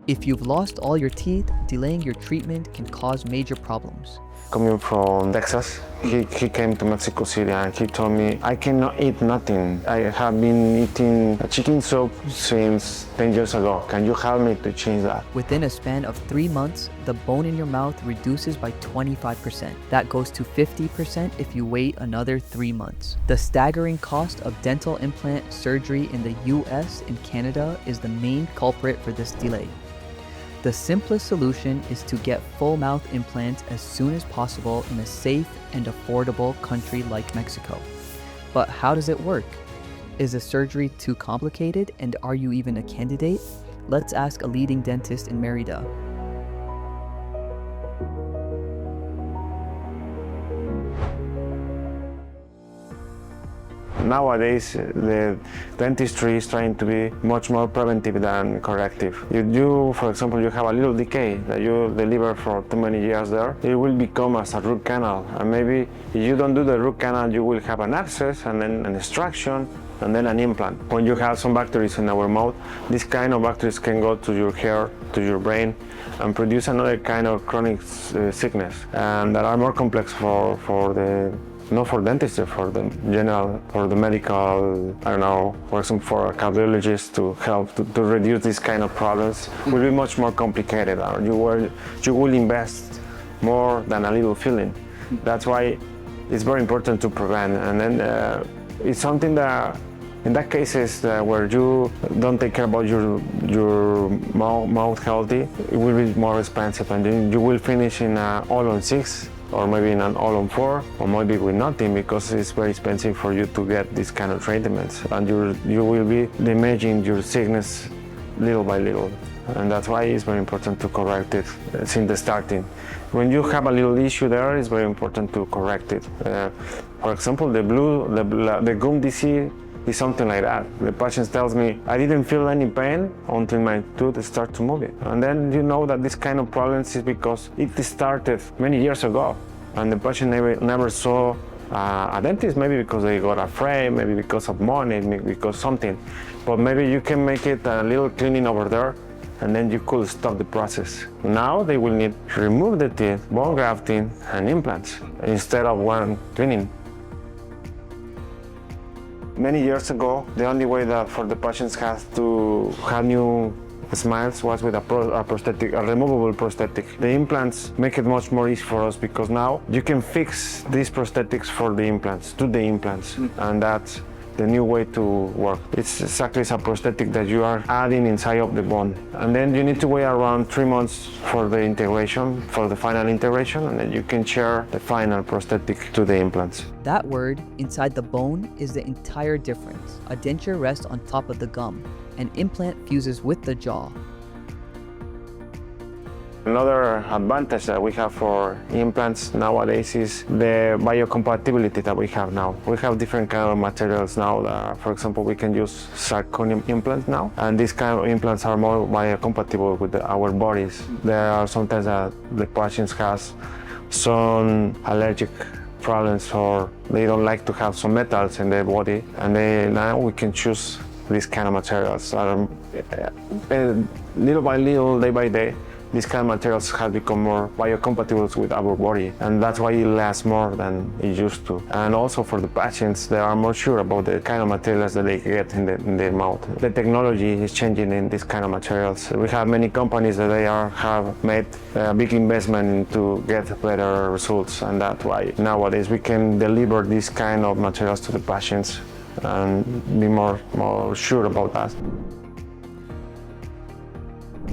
If you've lost all your teeth, delaying your treatment can cause major problems. Coming from Texas, he came to Mexico City and he told me, I cannot eat nothing. I have been eating chicken soup since 10 years ago. Can you help me to change that? Within a span of 3 months, the bone in your mouth reduces by 25%. That goes to 50% if you wait another 3 months. The staggering cost of dental implant surgery in the US and Canada is the main culprit for this delay. The simplest solution is to get full mouth implants as soon as possible in a safe and affordable country like Mexico. But how does it work? Is the surgery too complicated, and are you even a candidate? Let's ask a leading dentist in Merida. Nowadays, the dentistry is trying to be much more preventive than corrective. If you, for example, you have a little decay that you deliver for too many years there, it will become as a root canal. And maybe if you don't do the root canal, you will have an abscess and then an extraction and then an implant. When you have some bacteria in our mouth, this kind of bacteria can go to your hair, to your brain, and produce another kind of chronic sickness, and that are more complex for the not for dentistry, for the general, for the medical, I don't know, for example, for a cardiologist to help to reduce these kind of problems will be much more complicated. You will invest more than a little filling. That's why it's very important to prevent. And then it's something that, in that cases where you don't take care about your mouth healthy, it will be more expensive, and then you will finish in all-on-6. Or maybe in an all-on-4, or maybe with nothing, because it's very expensive for you to get this kind of treatments, and you will be damaging your sickness little by little, and that's why it's very important to correct it since the starting. When you have a little issue there, it's very important to correct it. For example, the gum disease is something like that. The patient tells me, I didn't feel any pain until my tooth started to move it. And then you know that this kind of problems is because it started many years ago, and the patient never saw a dentist, maybe because they got afraid, maybe because of money, maybe because something. But maybe you can make it a little cleaning over there, and then you could stop the process. Now they will need to remove the teeth, bone grafting, and implants, instead of one cleaning. Many years ago, the only way that for the patients has to have new smiles was with a prosthetic, a removable prosthetic. The implants make it much more easy for us because now you can fix these prosthetics for the implants, to the implants, and that's the new way to work. It's exactly a prosthetic that you are adding inside of the bone. And then you need to wait around 3 months for the integration, for the final integration, and then you can share the final prosthetic to the implants. That word, inside the bone, is the entire difference. A denture rests on top of the gum. An implant fuses with the jaw. Another advantage that we have for implants nowadays is the biocompatibility that we have now. We have different kind of materials now. For example, we can use zirconium implants now, and these kind of implants are more biocompatible with our bodies. There are sometimes that the patients has some allergic problems, or they don't like to have some metals in their body, and now we can choose these kind of materials. Little by little, day by day, these kind of materials have become more biocompatible with our body, and that's why it lasts more than it used to. And also for the patients, they are more sure about the kind of materials that they get in their mouth. The technology is changing in these kind of materials. We have many companies that have made a big investment to get better results, and that's why nowadays we can deliver these kind of materials to the patients and be more sure about that.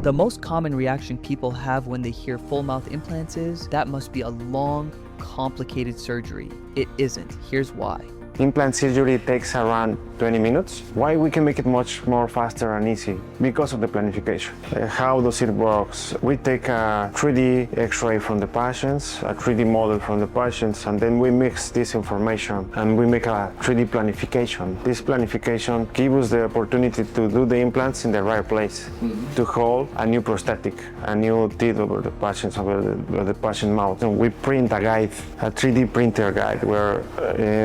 The most common reaction people have when they hear full mouth implants is, that must be a long, complicated surgery. It isn't. Here's why. Implant surgery takes around 20 minutes. Why we can make it much more faster and easy? Because of the planification. How does it work? We take a 3D X-ray from the patients, a 3D model from the patients, and then we mix this information and we make a 3D planification. This planification gives us the opportunity to do the implants in the right place, to hold a new prosthetic, a new teeth over the patient's, over the patient mouth. And we print a guide, a 3D printer guide, where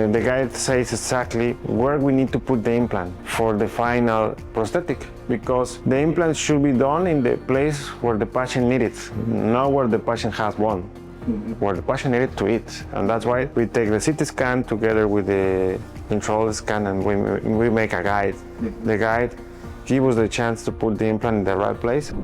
the guide says exactly where we need to put the implant for the final prosthetic, because the implant should be done in the place where the patient needs it, not where the patient has one, where the patient needed to eat. And that's why we take the CT scan together with the intraoral scan, and we make a guide. The guide gives us the chance to put the implant in the right place.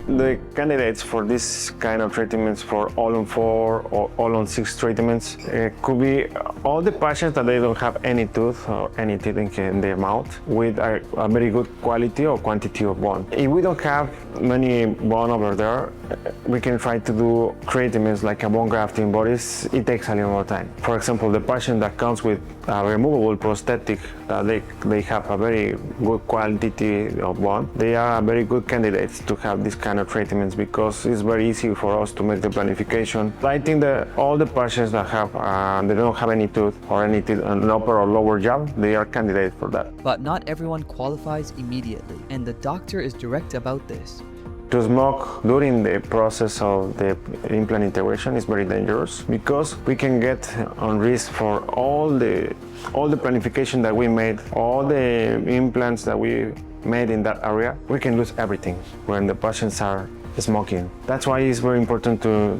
The candidates for this kind of treatments, for all-on-4 or all-on-6 treatments, could be all the patients that they don't have any tooth or any teeth in their mouth with a very good quality or quantity of bone. If we don't have many bone over there, we can try to do treatments like a bone grafting, but it takes a little more time. For example, the patient that comes with a removable prosthetic, they have a very good quality of bone. They are very good candidates to have this kind of treatments because it's very easy for us to make the planification. I think that all the patients that have they don't have any tooth or any teeth on the upper or lower jaw, they are candidates for that. But not everyone qualifies immediately, and the doctor is direct about this. To smoke during the process of the implant integration is very dangerous because we can get on risk for all the planification that we made, all the implants that we made in that area. We can lose everything when the patients are smoking. That's why it's very important to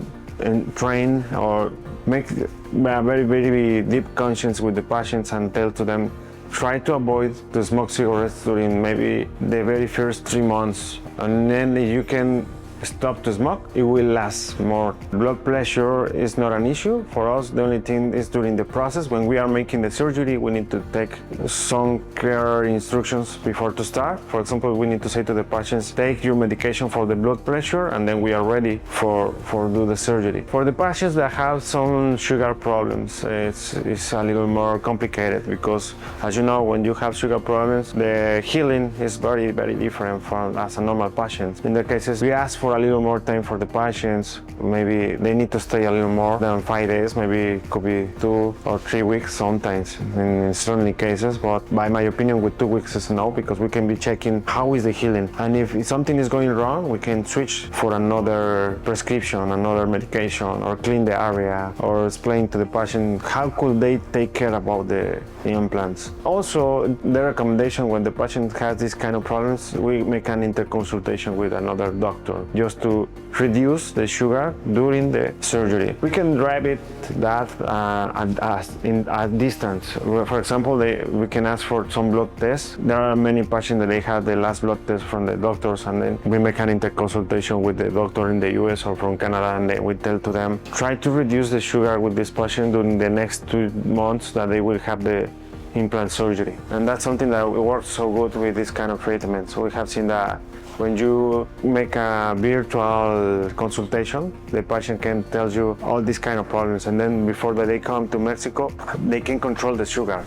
train or make a very, very deep conscience with the patients and tell to them, try to avoid to smoke cigarettes during maybe the very first 3 months, and then you can stop to smoke, it will last more. Blood pressure is not an issue for us. The only thing is during the process, when we are making the surgery, we need to take some clear instructions before to start. For example, we need to say to the patients, take your medication for the blood pressure, and then we are ready for do the surgery. For the patients that have some sugar problems, it's a little more complicated because, as you know, when you have sugar problems, the healing is very, very different from as a normal patient. In the cases, we ask for a little more time for the patients. Maybe they need to stay a little more than 5 days, maybe it could be 2 or 3 weeks sometimes in certain cases, but by my opinion with 2 weeks is enough because we can be checking how is the healing, and if something is going wrong we can switch for another prescription, another medication, or clean the area, or explain to the patient how could they take care about the implants. Also, the recommendation when the patient has this kind of problems, we make an interconsultation with another doctor just to reduce the sugar during the surgery. We can drive it that at distance. For example, we can ask for some blood tests. There are many patients that they have the last blood test from the doctors, and then we make an interconsultation with the doctor in the US or from Canada, and then we tell to them, try to reduce the sugar with this patient during the next 2 months that they will have the implant surgery. And that's something that works so good with this kind of treatment. So we have seen that when you make a virtual consultation, the patient can tell you all these kind of problems, and then before they come to Mexico, they can control the sugar.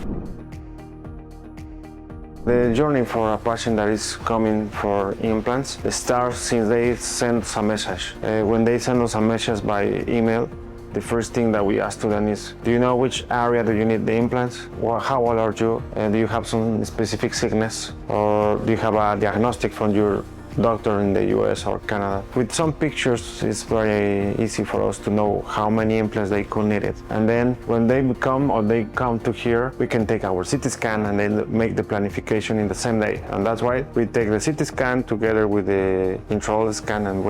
The journey for a patient that is coming for implants starts since they send us a message. When they send us a message by email, the first thing that we ask to them is, do you know which area do you need the implants? Or how old are you? And do you have some specific sickness? Or do you have a diagnostic from your doctor in the US or Canada? With some pictures, it's very easy for us to know how many implants they could need it. And then when they come to here, we can take our CT scan and then make the planification in the same day. And that's why we take the CT scan together with the intraoral scan, and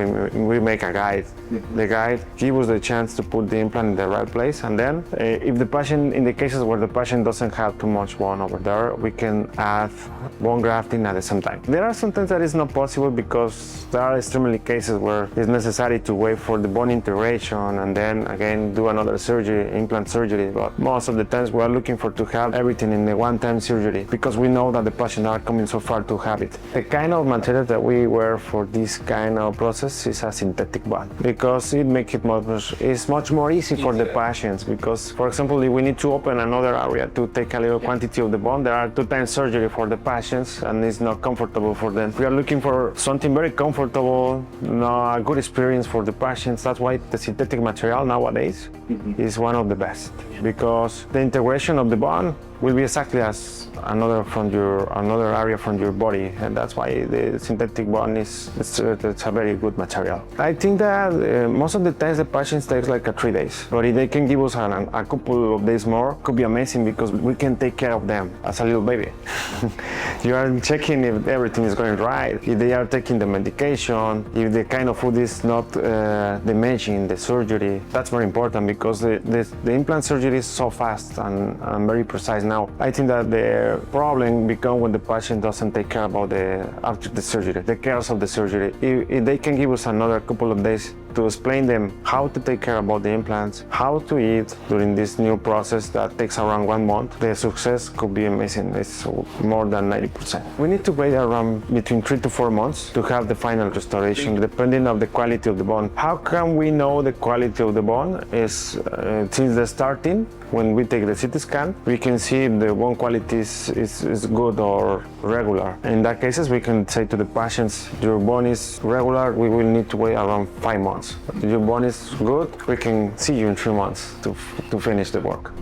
we make a guide. The guide gives us the chance to put the implant in the right place. And then if the patient, in the cases where the patient doesn't have too much bone over there, we can add bone grafting at the same time. There are sometimes that is not possible because there are extremely cases where it's necessary to wait for the bone integration and then again do another surgery, implant surgery. But most of the times we are looking for to have everything in the one-time surgery because we know that the patients are coming so far to have it. The kind of material that we wear for this kind of process is a synthetic bone because it makes it much more easy for the patients. Because, for example, if we need to open another area to take a little quantity of the bone, there are 2 times surgery for the patients and it's not comfortable for them. We are looking for something very comfortable, a good experience for the patients. That's why the synthetic material nowadays is one of the best, because the integration of the bone will be exactly as another area from your body, and that's why the synthetic bone it's a very good material. I think that most of the times the patients takes like 3 days, but if they can give us a couple of days more, could be amazing because we can take care of them as a little baby. You are checking if everything is going right, if they are taking the medication, if the kind of food is not damaging the surgery. That's very important because the implant surgery is so fast and very precise now. I think that the problem becomes when the patient doesn't take care about after the surgery, the cares of the surgery. If they can give us another couple of days to explain them how to take care about the implants, how to eat during this new process that takes around 1 month, the success could be amazing. It's more than 90%. We need to wait around between 3 to 4 months to have the final restoration, depending on the quality of the bone. How can we know the quality of the bone? Is since the starting, when we take the CT scan, we can see if the bone quality is good or regular. In that cases, we can say to the patients, your bone is regular, we will need to wait around 5 months. If your bone is good, we can see you in 3 months to finish the work.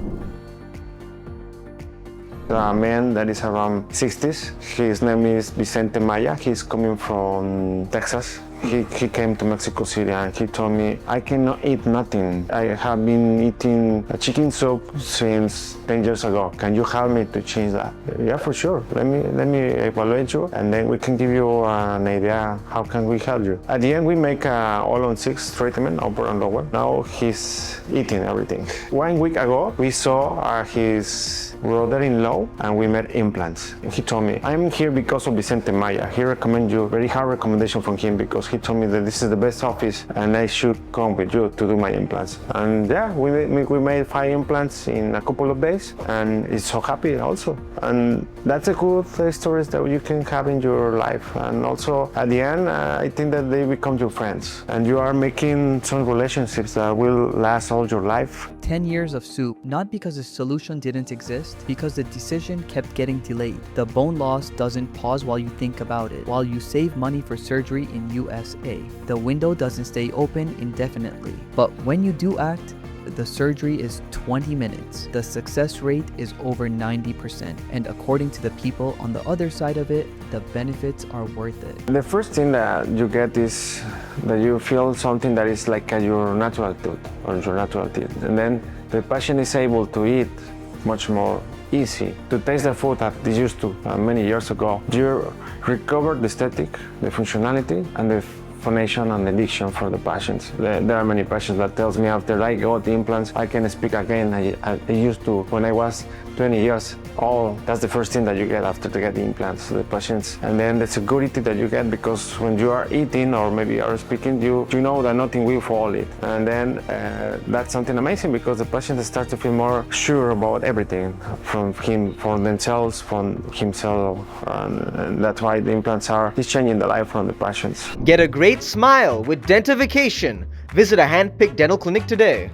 A man that is around 60s, his name is Vicente Maya, he's coming from Texas. He came to Mexico City and he told me, I cannot eat nothing. I have been eating a chicken soup since 10 years ago. Can you help me to change that? Yeah, for sure. Let me evaluate you and then we can give you an idea how can we help you. At the end, we make a all-on-6 treatment, upper and lower. Now he's eating everything. 1 week ago, we saw his brother-in-law and we made implants. He told me, I'm here because of Vicente Maya. He recommended you, very hard recommendation from him because he told me that this is the best office and I should come with you to do my implants. And yeah, we made 5 implants in a couple of days and it's so happy also. And that's a good stories that you can have in your life. And also at the end, I think that they become your friends and you are making some relationships that will last all your life. 10 years of soup, not because the solution didn't exist, because the decision kept getting delayed. The bone loss doesn't pause while you think about it. While you save money for surgery in USA, the window doesn't stay open indefinitely. But when you do act, the surgery is 20 minutes. The success rate is over 90%. And according to the people on the other side of it, the benefits are worth it. The first thing that you get is that you feel something that is like your natural tooth or your natural teeth. And then the patient is able to eat much more easy, to taste the food that they used to many years ago. You recover the aesthetic, the functionality, and the phonation and the diction for the patients. There are many patients that tells me after I got the implants, I can speak again. I used to when I was 20 years old. That's the first thing that you get after to get the implants, the patients. And then the security that you get because when you are eating or maybe you are speaking, you know that nothing will fall it. And then that's something amazing because the patients start to feel more sure about everything from themselves, from himself. And that's why the implants is changing the life from the patients. Get a great smile with Dentification. Visit a hand-picked dental clinic today.